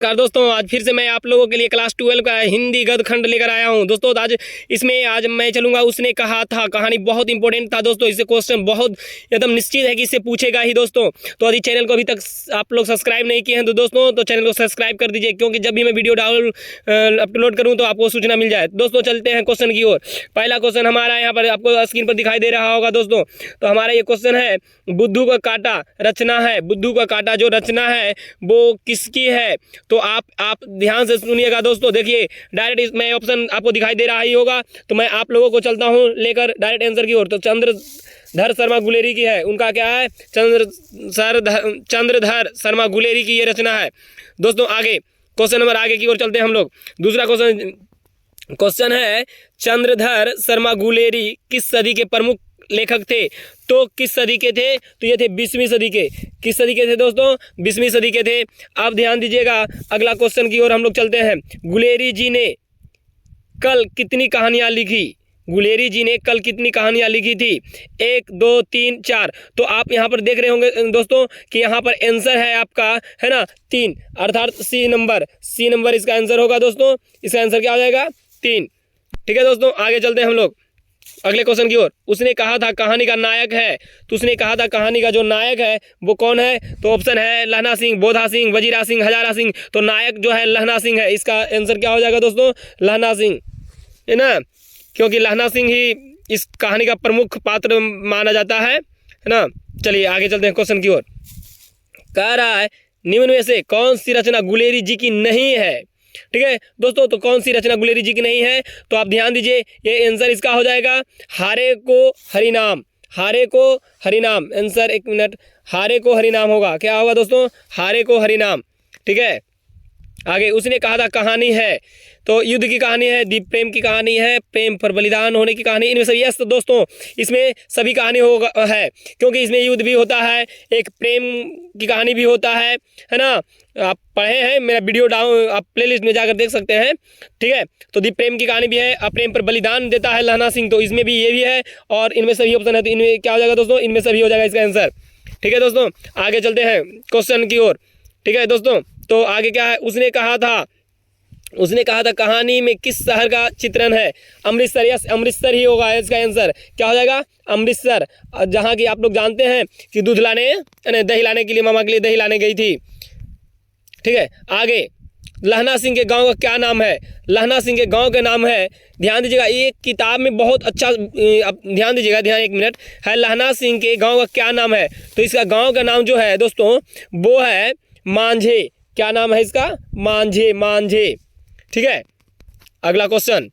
दोस्तों आज फिर से मैं आप लोगों के लिए क्लास 12 का हिंदी गद्य खंड लेकर आया हूं। दोस्तों आज मैं चलूंगा। उसने कहा था कहानी बहुत इंपॉर्टेंट था दोस्तों। इससे क्वेश्चन बहुत एकदम निश्चित है कि इससे पूछेगा ही दोस्तों। तो यदि चैनल को अभी तक आप लोग सब्सक्राइब नहीं किए हैं तो दोस्तों तो चैनल को सब्सक्राइब कर दीजिए, क्योंकि जब भी मैं वीडियो अपलोड करूँ तो आपको सूचना मिल जाए। दोस्तों चलते हैं क्वेश्चन की ओर। पहला क्वेश्चन हमारा यहाँ पर आपको स्क्रीन पर दिखाई दे रहा होगा दोस्तों। तो हमारा ये क्वेश्चन है, बुद्धू का कांटा रचना है। बुद्धू का कांटा जो रचना है वो किसकी है? तो आप ध्यान से सुनिएगा दोस्तों। देखिए डायरेक्ट इसमें ऑप्शन आपको दिखाई दे रहा ही होगा। तो मैं आप लोगों को चलता हूं लेकर डायरेक्ट आंसर की ओर। तो चंद्रधर शर्मा गुलेरी की है। उनका क्या है? चंद्रधर शर्मा गुलेरी की ये रचना है दोस्तों। आगे क्वेश्चन नंबर आगे की ओर चलते हैं हम लोग। दूसरा क्वेश्चन है, चंद्रधर शर्मा गुलेरी किस सदी के प्रमुख लेखक थे? तो किस सदी के थे? तो ये थे 20वीं सदी के। किस सदी के थे दोस्तों? 20वीं सदी के थे। अब ध्यान दीजिएगा अगला क्वेश्चन की ओर हम लोग चलते हैं। गुलेरी जी ने कल कितनी कहानियां लिखी? गुलेरी जी ने कल कितनी कहानियां लिखी थी? 1 2 3 4। तो आप यहाँ पर देख रहे होंगे दोस्तों कि यहाँ पर आंसर है आपका, है ना, 3, अर्थात सी नंबर इसका आंसर होगा दोस्तों। इसका आंसर क्या हो जाएगा? 3। ठीक है दोस्तों, आगे चलते हैं हम लोग अगले क्वेश्चन की ओर। उसने कहा था कहानी का नायक है। तो उसने कहा था कहानी का जो नायक है वो कौन है? तो ऑप्शन है लहना सिंह, बोधा सिंह, वजीरा सिंह, हजारा सिंह। तो नायक जो है लहना सिंह है। इसका आंसर क्या हो जाएगा दोस्तों? लहना सिंह, है ना, क्योंकि लहना सिंह ही इस कहानी का प्रमुख पात्र माना जाता है ना। चलिए आगे चलते हैं क्वेश्चन की ओर। कह रहा है निम्न में से कौन सी रचना गुलेरी जी की नहीं है? ठीक है दोस्तों, तो कौन सी रचना गुलेरी जी की नहीं है? तो आप ध्यान दीजिए, ये आंसर इसका हो जाएगा हारे को हरिनाम। हारे को हरिनाम आंसर, एक मिनट, हारे को हरिनाम होगा। क्या होगा दोस्तों? हारे को हरिनाम। ठीक है, आगे उसने कहा था कहानी है। तो युद्ध की कहानी है, दीप प्रेम की कहानी है, प्रेम पर बलिदान होने की कहानी, इनमें सभी। यस दोस्तों, इसमें सभी कहानी होगा है, क्योंकि इसमें युद्ध भी होता है, एक प्रेम की कहानी भी होता है ना। आप पढ़े हैं, मेरा वीडियो डाउन आप प्लेलिस्ट में जाकर देख सकते हैं। ठीक है, तो दीप प्रेम की कहानी भी है, प्रेम पर बलिदान देता है लहना सिंह, तो इसमें भी ये भी है। और इनमें सभी ऑप्शन है, तो इनमें क्या हो जाएगा दोस्तों? इनमें सभी हो जाएगा इसका आंसर। ठीक है दोस्तों, आगे चलते हैं क्वेश्चन की ओर। ठीक है दोस्तों, तो आगे क्या है? उसने कहा था कहानी में किस शहर का चित्रण है? अमृतसर। यस, अमृतसर ही होगा इसका आंसर। क्या हो जाएगा? अमृतसर, जहाँ की आप लोग जानते हैं कि दही लाने के लिए, मामा के लिए दही लाने गई थी। ठीक है, आगे लहना सिंह के गांव का क्या नाम है? लहना सिंह के गांव का नाम है, ध्यान दीजिएगा, ये किताब में बहुत अच्छा, ध्यान दीजिएगा, ध्यान, एक मिनट, है लहना सिंह के गांव का क्या नाम है? तो इसका गांव का नाम जो है दोस्तों वो है मांझे। क्या नाम है इसका? मांझे। ठीक है, अगला क्वेश्चन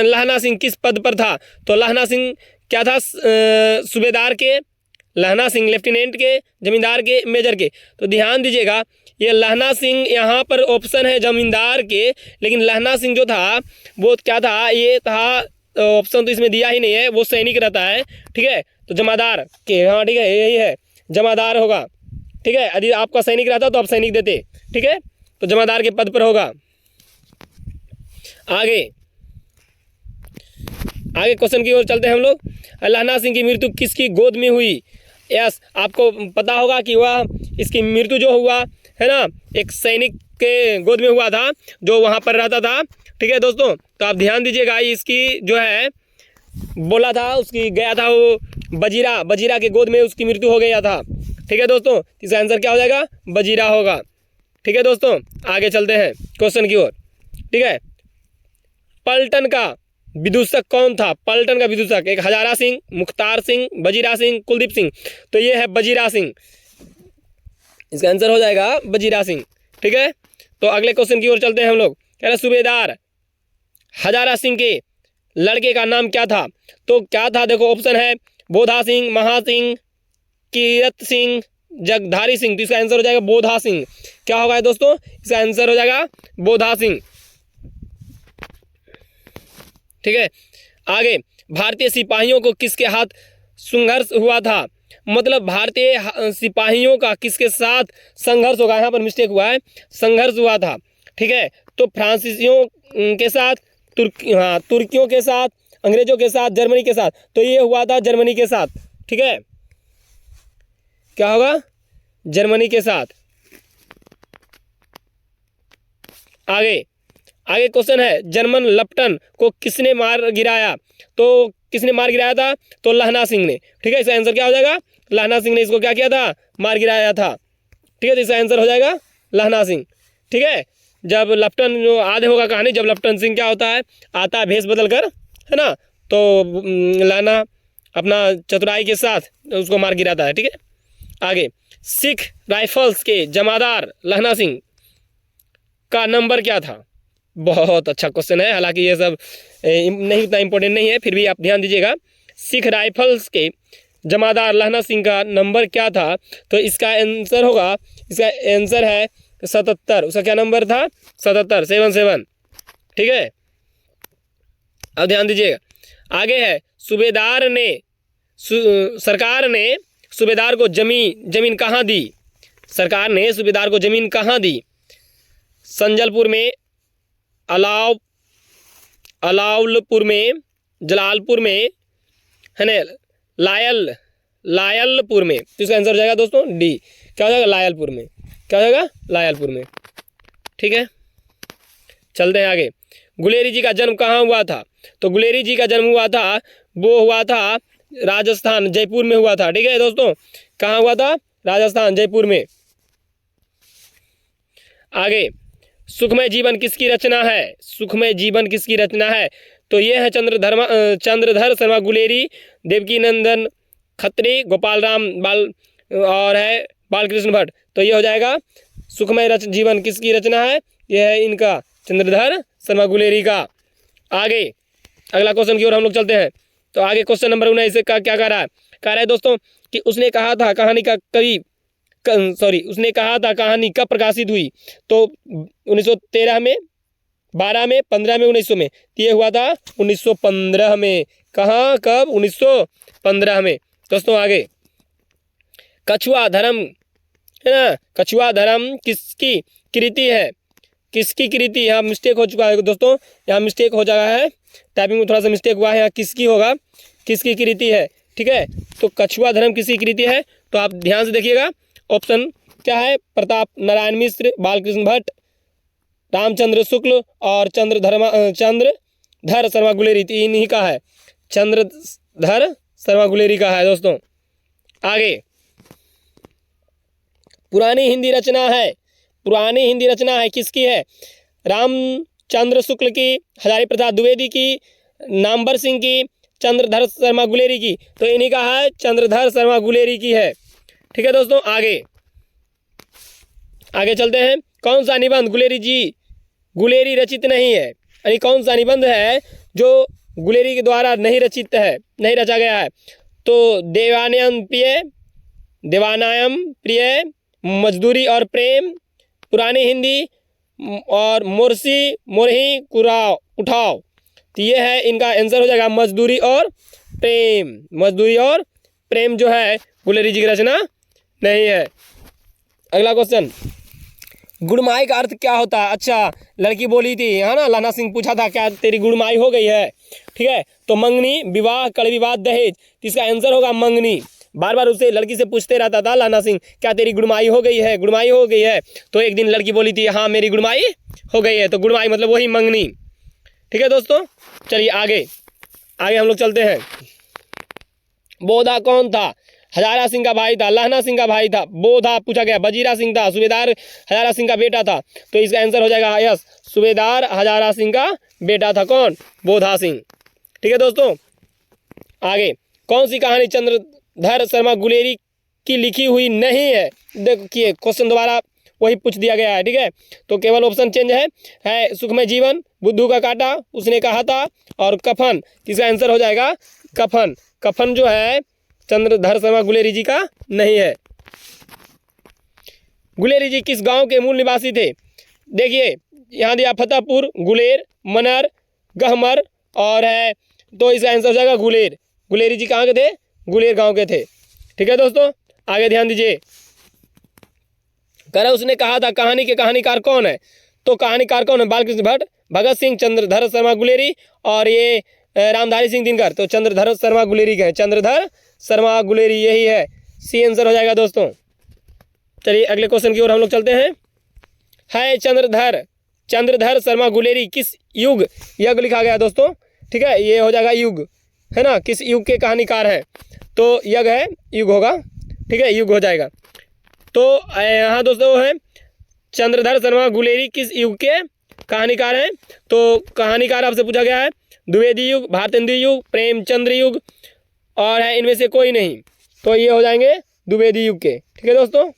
लहना सिंह किस पद पर था? तो लहना सिंह क्या था? सूबेदार के, लहना सिंह लेफ्टिनेंट के, जमींदार के, मेजर के। तो ध्यान दीजिएगा, ये लहना सिंह यहाँ पर ऑप्शन है जमींदार के, लेकिन लहना सिंह जो था वो क्या था? ये था, ऑप्शन तो इसमें दिया ही नहीं है, वो सैनिक रहता है। ठीक है, तो जमादार के, हाँ ठीक है, यही है, जमादार होगा। ठीक है, यदि आपका सैनिक रहता तो आप सैनिक देते। ठीक है, तो जमादार के पद पर होगा। आगे क्वेश्चन की ओर चलते हैं हम लोग। लहना सिंह की मृत्यु किसकी गोद में हुई? यस, आपको पता होगा कि वह इसकी मृत्यु जो हुआ है ना, एक सैनिक के गोद में हुआ था जो वहाँ पर रहता था। ठीक है दोस्तों, तो आप ध्यान दीजिएगा, इसकी जो है बोला था, उसकी गया था वो बजीरा के गोद में उसकी मृत्यु हो गया था। ठीक है दोस्तों, इसका आंसर क्या हो जाएगा? बजीरा होगा। ठीक है दोस्तों, आगे चलते हैं क्वेश्चन की ओर। ठीक है, पलटन का विदूषक कौन था? पलटन का विदूषक, एक हजारा सिंह, मुख्तार सिंह, बजीरा सिंह, कुलदीप सिंह। तो ये है बजीरा सिंह, इसका आंसर हो जाएगा बजीरा सिंह। ठीक है, तो अगले क्वेश्चन की ओर चलते हैं हम लोग। कह रहे सूबेदार हजारा सिंह के लड़के का नाम क्या था? तो क्या था? देखो ऑप्शन है बोधा सिंह, महासिंह, कीरत सिंह, जगधारी सिंह। तो इसका आंसर हो जाएगा बोधा सिंह। क्या होगा दोस्तों? इसका आंसर हो जाएगा बोधा सिंह। ठीक है, आगे भारतीय सिपाहियों को किसके हाथ संघर्ष हुआ था? मतलब भारतीय सिपाहियों का किसके साथ संघर्ष होगा? यहाँ पर मिस्टेक हुआ है, संघर्ष हुआ था। ठीक है, तो फ्रांसीसियों के साथ, तुर्कियों के साथ, अंग्रेजों के साथ, जर्मनी के साथ। तो ये हुआ था जर्मनी के साथ। ठीक है, क्या होगा? जर्मनी के साथ। आगे आगे क्वेश्चन है, जर्मन लप्टन को किसने मार गिराया? तो किसने मार गिराया था? तो लहना सिंह ने। ठीक है, इसका आंसर क्या हो जाएगा? लहना सिंह ने इसको क्या किया था? मार गिराया था। ठीक है, तो इसका आंसर हो जाएगा लहना सिंह। ठीक है, जब लप्टन जो आधे होगा कहानी, जब लप्टन सिंह क्या होता है, आता है भेष बदल कर, है ना, तो लहना अपना चतुराई के साथ उसको मार गिराता है। ठीक है, आगे सिख राइफल्स के जमादार लहना सिंह का नंबर क्या था? बहुत अच्छा क्वेश्चन है, हालांकि ये सब नहीं उतना इंपॉर्टेंट नहीं है, फिर भी आप ध्यान दीजिएगा। सिख राइफल्स के जमादार लहना सिंह का नंबर क्या था? तो इसका आंसर होगा, इसका आंसर है 77। उसका क्या नंबर था? 77, 77। ठीक है, अब ध्यान दीजिएगा। आगे है, सरकार ने सूबेदार को जमीन कहाँ दी? सरकार ने सूबेदार को जमीन कहाँ दी? संजलपुर में, अलावलपुर में, जलालपुर में, है ना, लायलपुर में। तो इसका आंसर हो जाएगा दोस्तों डी। क्या हो जाएगा? लायलपुर में। क्या हो जाएगा? लायलपुर में। ठीक है, चलते हैं आगे। गुलेरी जी का जन्म कहाँ हुआ था? तो गुलेरी जी का जन्म हुआ था, वो हुआ था राजस्थान, जयपुर में हुआ था। ठीक है दोस्तों, कहाँ हुआ था? राजस्थान, जयपुर में। आगे, सुखमय जीवन किसकी रचना है? सुखमय जीवन किसकी रचना है? तो ये है चंद्रधर शर्मा गुलेरी, देवकी नंदन खत्री, गोपाल राम और है बालकृष्ण भट्ट। तो ये हो जाएगा सुखमय जीवन किसकी रचना है? यह है इनका चंद्रधर शर्मा गुलेरी का। आगे अगला क्वेश्चन की ओर हम लोग चलते हैं। तो आगे क्वेश्चन नंबर 19 का क्या कह रहा है? कह रहा है दोस्तों कि उसने कहा था कहानी कहानी कब प्रकाशित हुई? तो 1913 में, 12 में, 15 में, 1900 में। तो ये हुआ था 1915 में। कहाँ, कब? 1915 में। दोस्तों आगे, कछुआ धर्म, है ना, कछुआ धर्म किसकी कृति है? किसकी कृति? यहाँ मिस्टेक हो चुका है दोस्तों, यहाँ मिस्टेक हो जाएगा है, टाइपिंग में थोड़ा सा मिस्टेक हुआ है। यहाँ किसकी होगा? किसकी कृति है? ठीक है, तो कछुआ धर्म किसकी कृति है? तो आप ध्यान से देखिएगा, ऑप्शन क्या है? प्रताप नारायण मिश्र, बालकृष्ण भट्ट, रामचंद्र शुक्ल और चंद्रधर शर्मा गुलेरी। इन्हीं का है, चंद्रधर शर्मा गुलेरी का है दोस्तों। आगे, पुरानी हिंदी रचना है किसकी है? रामचंद्र शुक्ल की, हजारी प्रसाद द्विवेदी की, नामवर सिंह की, चंद्रधर शर्मा गुलेरी की। तो इन्हीं का है, चंद्रधर शर्मा गुलेरी की है। ठीक है दोस्तों, आगे चलते हैं। कौन सा निबंध गुलेरी रचित नहीं है? यानी कौन सा निबंध है जो गुलेरी के द्वारा नहीं रचा गया है? तो देवानायम प्रिय, मजदूरी और प्रेम, पुरानी हिंदी और मोरही उठाओ। तो ये है इनका आंसर हो जाएगा मजदूरी और प्रेम जो है गुलेरी जी की रचना नहीं है। अगला क्वेश्चन, गुड़माई का अर्थ क्या होता है? अच्छा, लड़की बोली थी, है ना, लहना सिंह पूछा था क्या तेरी गुड़माई हो गई है? ठीक है, तो मंगनी, विवाह, कड़ विवाद, दहेज। तो इसका आंसर होगा मंगनी। बार बार उसे लड़की से पूछते रहता था लहना सिंह, क्या तेरी गुड़माई हो गई है? गुड़माई हो गई है। तो एक दिन लड़की बोली थी, हाँ मेरी गुड़माई हो गई है। तो गुड़माई मतलब वही मंगनी। ठीक है दोस्तों, चलिए आगे हम लोग चलते हैं। बोधा कौन था? हजारा सिंह का भाई था, लहना सिंह का भाई था। बोधा पूछा गया, बजीरा सिंह था, सूबेदार हजारा सिंह का बेटा था। तो इसका आंसर हो जाएगा यस, सूबेदार हजारा सिंह का बेटा था। कौन? बोधा सिंह। ठीक है दोस्तों, आगे कौन सी कहानी चंद्रधर शर्मा गुलेरी की लिखी हुई नहीं है? देखिए क्वेश्चन दोबारा वही पूछ दिया गया है। ठीक है, तो केवल ऑप्शन चेंज है सुखमय जीवन, बुद्धू का कांटा, उसने कहा था, और कफन। इसका आंसर हो जाएगा कफन। कफन जो है चंद्रधर शर्मा गुलेरी जी का नहीं है। गुलेरी जी किस गांव के मूल निवासी थे? देखिए यहाँ दिया फतेहपुर, गुलेर, मनर, गहमर और है, तो इसका आंसर हो जाएगा गुलेर। गुलेरी जी कहाँ के थे? गुलेर गांव के थे। ठीक है दोस्तों, आगे ध्यान दीजिए। कह उसने कहा था कहानी के कहानीकार कौन है? तो कहानीकार कौन है? बालकृष्ण भट्ट, भगत सिंह, चंद्रधर शर्मा गुलेरी और ये रामधारी सिंह दिनकर। तो चंद्रधर शर्मा गुलेरी के, चंद्रधर शर्मा गुलेरी यही है, सी आंसर हो जाएगा दोस्तों। चलिए अगले क्वेश्चन की ओर हम लोग चलते हैं। है चंद्रधर चंद्रधर शर्मा गुलेरी किस युग लिखा गया दोस्तों, ठीक है, ये हो जाएगा युग, है ना, किस युग के कहानीकार हैं, तो यज्ञ है, युग होगा, ठीक है, युग हो जाएगा। तो यहाँ दोस्तों है चंद्रधर शर्मा गुलेरी किस युग के कहानीकार हैं, तो कहानीकार आपसे पूछा गया है द्विवेदी युग, भारतेंदु युग, प्रेमचंद्र युग, और है इनमें से कोई नहीं, तो ये हो जाएंगे द्विवेदी युग के, ठीक है दोस्तों।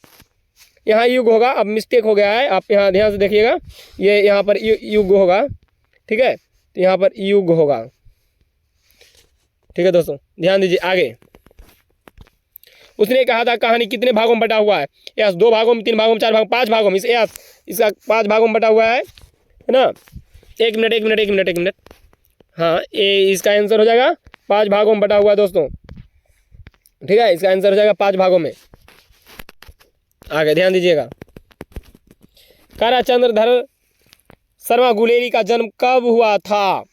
यहाँ युग होगा, अब मिस्टेक हो गया है, आप यहाँ ध्यान से देखिएगा, ये यहाँ पर युग होगा, ठीक है, तो यहाँ पर युग होगा, ठीक है दोस्तों, ध्यान दीजिए। आगे उसने कहा था कहानी कितने भागों में बटा हुआ है, यस 2 भागों में, 3 भागों में, 4 भागों में, 5 भागों में, इसका 5 भागों में बटा हुआ है ना। एक मिनट, हाँ, ये इसका आंसर हो जाएगा 5 भागों में बटा हुआ है दोस्तों, ठीक है, इसका आंसर हो जाएगा 5 भागों में। आगे ध्यान दीजिएगा, कारा चंद्रधर शर्मा गुलेरी का जन्म कब हुआ था,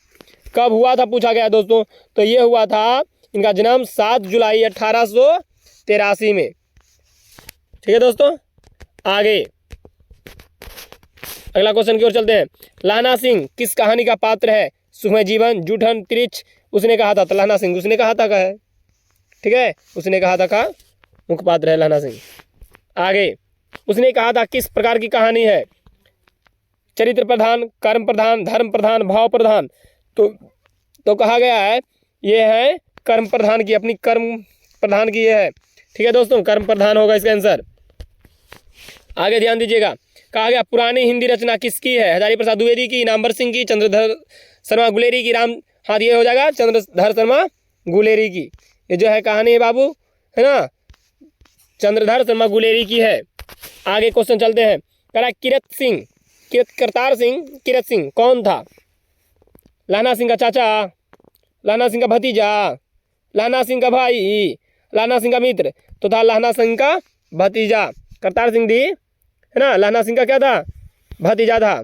पूछा गया दोस्तों, तो ये हुआ था इनका जन्म 7 जुलाई 1883 में, ठीक है दोस्तों। आगे अगला क्वेश्चन की ओर चलते हैं। लहना सिंह किस कहानी का पात्र है, सुखमय जीवन, जूठन, तिरिच, उसने कहा था, तो लहना सिंह उसने कहा था का है, ठीक है, उसने कहा था का मुख्य पात्र है लहना सिंह। आगे उसने कहा था किस प्रकार की कहानी है, चरित्र प्रधान, कर्म प्रधान, धर्म प्रधान, भाव प्रधान, तो कहा गया है ये है कर्म प्रधान की, अपनी कर्म प्रधान की ये है, ठीक है दोस्तों, कर्म प्रधान होगा इसका आंसर। आगे ध्यान दीजिएगा, कहा गया पुरानी हिंदी रचना किसकी है, हजारी प्रसाद द्विवेदी की, इनामवर सिंह की, चंद्रधर शर्मा गुलेरी की, हाँ ये हो जाएगा चंद्रधर शर्मा गुलेरी की, ये जो है कहानी है बाबू, है ना, चंद्रधर शर्मा गुलेरी की है। आगे क्वेश्चन चलते हैं। कह करतार सिंह कौन था, लहना सिंह का चाचा, लहना सिंह का भतीजा, लहना सिंह का भाई, लहना सिंह का मित्र, तो था लहना सिंह का भतीजा। करतार सिंह दी, है ना, लहना सिंह का क्या था, भतीजा था,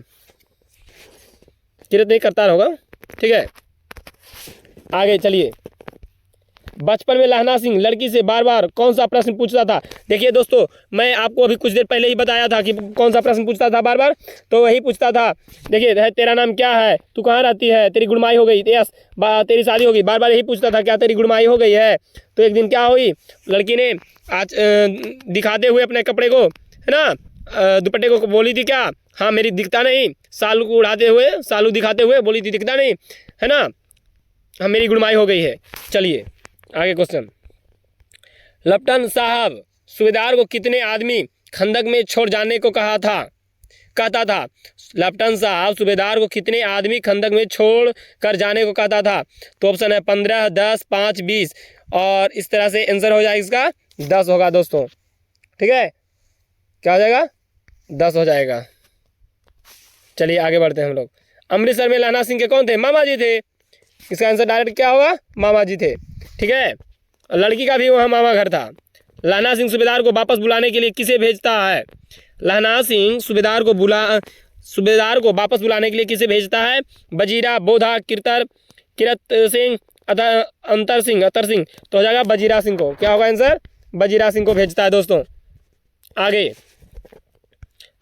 किरत नहीं करतार होगा, ठीक है। आगे चलिए, बचपन में लहना सिंह लड़की से बार बार कौन सा प्रश्न पूछता था। देखिए दोस्तों, मैं आपको अभी कुछ देर पहले ही बताया था कि कौन सा प्रश्न पूछता था बार बार, तो वही पूछता था, देखिए, तेरा नाम क्या है, तू कहाँ रहती है, तेरी गुड़माई हो गई, यस तेरी शादी हो गई, बार बार यही पूछता था, क्या तेरी गुड़माई हो गई है। तो एक दिन क्या हुई, लड़की ने आज दिखाते हुए अपने कपड़े को, है ना, दुपट्टे को बोली थी क्या, हाँ मेरी दिखता नहीं, सालू को उड़ाते हुए, सालू दिखाते हुए बोली थी दिखता नहीं, है ना, हाँ मेरी गुड़माई हो गई है। चलिए आगे क्वेश्चन। लेफ्टिनेंट साहब सूबेदार को कितने आदमी खंदक में छोड़ जाने को कहता था। लेफ्टिनेंट साहब सूबेदार को कितने आदमी खंदक में छोड़ कर जाने को कहता था। तो ऑप्शन है 15, 10, 5, 20 और इस तरह से आंसर हो जाएगा इसका 10 होगा दोस्तों, ठीक है, क्या हो जाएगा 10 हो जाएगा। चलिए आगे बढ़ते हैं हम लोग। अमृतसर में लहना सिंह के कौन थे, मामा जी थे, इसका आंसर डायरेक्ट क्या होगा, मामा जी थे, ठीक है। लड़की का भी वहाँ मामा घर था। लहना सिंह सूबेदार को वापस बुलाने के लिए किसे भेजता है। लहना सिंह सूबेदार को वापस बुलाने के लिए किसे भेजता है। बजीरा, बोधा, किरत सिंह, अतर सिंह, तो हो जाएगा बजीरा सिंह को, क्या होगा आंसर, बजीरा सिंह को भेजता है दोस्तों। आगे,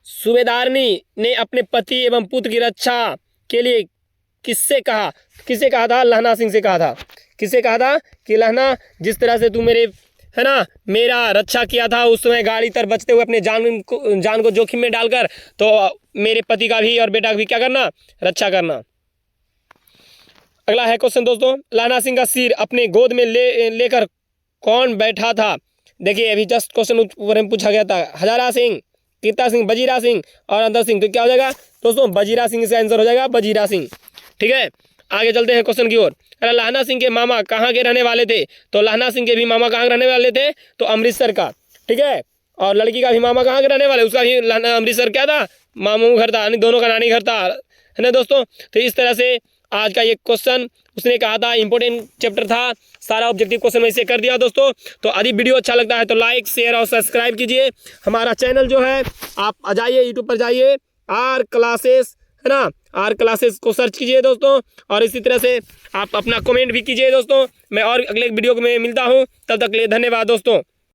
सूबेदारनी ने अपने पति एवं पुत्र की रक्षा के लिए किससे कहा था, लहना सिंह से कहा था। किससे कहा था कि लहना, जिस तरह से तू मेरा रक्षा किया था उस समय गाड़ी तर बचते हुए अपने जान को जोखिम में डालकर, तो मेरे पति का भी और बेटा का भी क्या करना, रक्षा करना। अगला है क्वेश्चन दोस्तों, लहना सिंह का सिर अपने गोद में लेकर कौन बैठा था। देखिए अभी जस्ट क्वेश्चन ऊपर में पूछा गया था, हजारा सिंह, कीर्ता सिंह, बजीरा सिंह और अंतर सिंह, तो क्या हो जाएगा दोस्तों, बजीरा सिंह इसका आंसर हो जाएगा, बजीरा सिंह, ठीक है। आगे चलते हैं क्वेश्चन की ओर। अरे लहना सिंह के मामा कहाँ के रहने वाले थे। तो लहना सिंह के भी मामा कहाँ के रहने वाले थे, तो अमृतसर का, ठीक है। और लड़की का भी मामा कहाँ के रहने वाले, उसका भी अमृतसर क्या था, मामू घर था, दोनों का नानी घर था, है ना दोस्तों। तो इस तरह से आज का ये क्वेश्चन उसने कहा था, इंपॉर्टेंट चैप्टर था, सारा ऑब्जेक्टिव क्वेश्चन मैं इसे कर दिया दोस्तों। तो यदि वीडियो अच्छा लगता है तो लाइक, शेयर और सब्सक्राइब कीजिए। हमारा चैनल जो है, आप जाइए यूट्यूब पर जाइए, आर क्लासेस, है ना, आर क्लासेस को सर्च कीजिए दोस्तों। और इसी तरह से आप अपना कमेंट भी कीजिए दोस्तों। मैं और अगले वीडियो में मिलता हूँ, तब तक के लिए धन्यवाद दोस्तों।